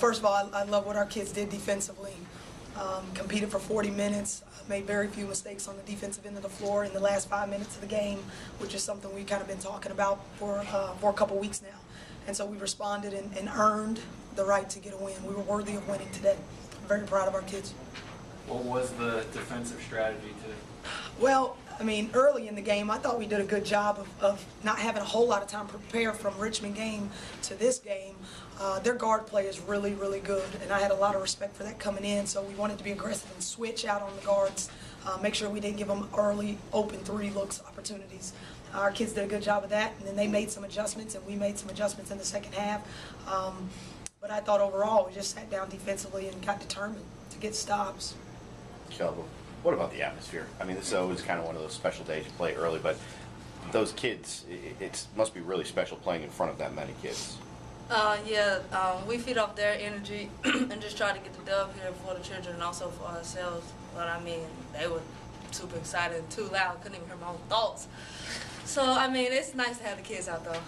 First of all, I love what our kids did defensively. Competed for 40 minutes, made very few mistakes on the defensive end of the floor in the last 5 minutes of the game, which is something we've kind of been talking about for a couple weeks now. And so we responded and earned the right to get a win. We were worthy of winning today. I'm very proud of our kids. What was the defensive strategy today? Well, I mean, early in the game, I thought we did a good job of not having a whole lot of time to prepare from Richmond game to this game. Their guard play is really, really good, and I had a lot of respect for that coming in, so we wanted to be aggressive and switch out on the guards, make sure we didn't give them early open three looks opportunities. Our kids did a good job of that, and then they made some adjustments, and we made some adjustments in the second half. But I thought overall we just sat down defensively and got determined to get stops. Shelby, what about the atmosphere? I mean, this is always kind of one of those special days you play early, but those kids, it must be really special playing in front of that many kids. We feed off their energy and just try to get the dub here for the children and also for ourselves. But I mean, they were super excited and too loud, couldn't even hear my own thoughts. So I mean, it's nice to have the kids out though.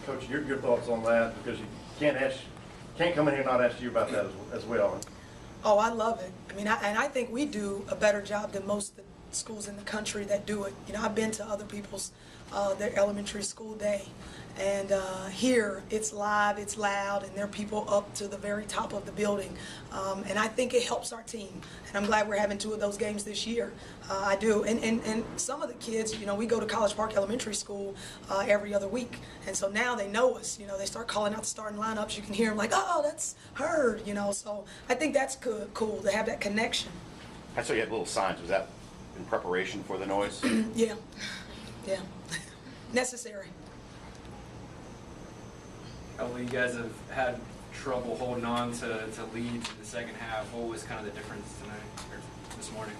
Coach, your thoughts on that, because you can't come in here and not ask you about that as well. Oh, I love it. I mean, I think we do a better job than most of the schools in the country that do it. You know, I've been to other people's their elementary school day, and here it's live, it's loud, and there are people up to the very top of the building, and I think it helps our team. And I'm glad we're having 2 of those games this year. I do, and some of the kids, you know, we go to College Park Elementary School every other week, and so now they know us. You know, they start calling out the starting lineups. You can hear them like, "Oh, that's Heard," you know. So I think that's cool to have that connection. I saw you had little signs. Was that in preparation for the noise? Yeah. Necessary. Well, you guys have had trouble holding on to leads in the second half. What was kind of the difference tonight, or this morning?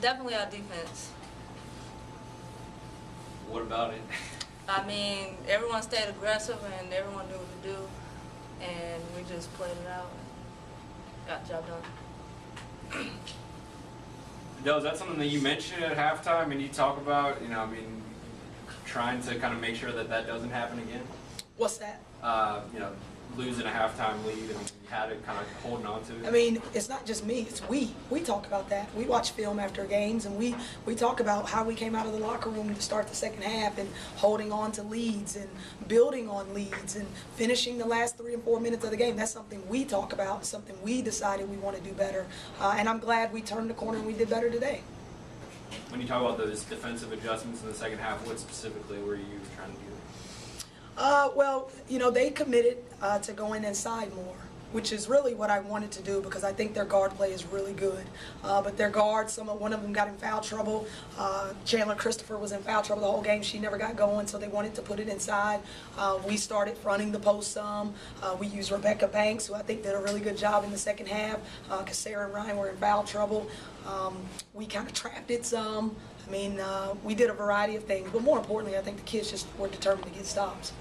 Definitely our defense. What about it? I mean, everyone stayed aggressive and everyone knew what to do, and we just played it out and got the job done. Del, is that something that you mentioned at halftime and you talk about, you know, I mean, trying to kind of make sure that that doesn't happen again? What's that? You know, losing a halftime lead and you had to kind of holding on to it. I mean, it's not just me, it's we. We talk about that. We watch film after games, and we talk about how we came out of the locker room to start the second half and holding on to leads and building on leads and finishing the last 3 and 4 minutes of the game. That's something we talk about, something we decided we want to do better. And I'm glad we turned the corner and we did better today. When you talk about those defensive adjustments in the second half, what specifically were you trying to do? Well, you know, they committed to going inside more, which is really what I wanted to do because I think their guard play is really good. But their guards, one of them got in foul trouble. Chandler Christopher was in foul trouble the whole game. She never got going, so they wanted to put it inside. We started fronting the post some. We used Rebecca Banks, who I think did a really good job in the second half, because Sarah and Ryan were in foul trouble. We kind of trapped it some. I mean, we did a variety of things, but more importantly, I think the kids just were determined to get stops.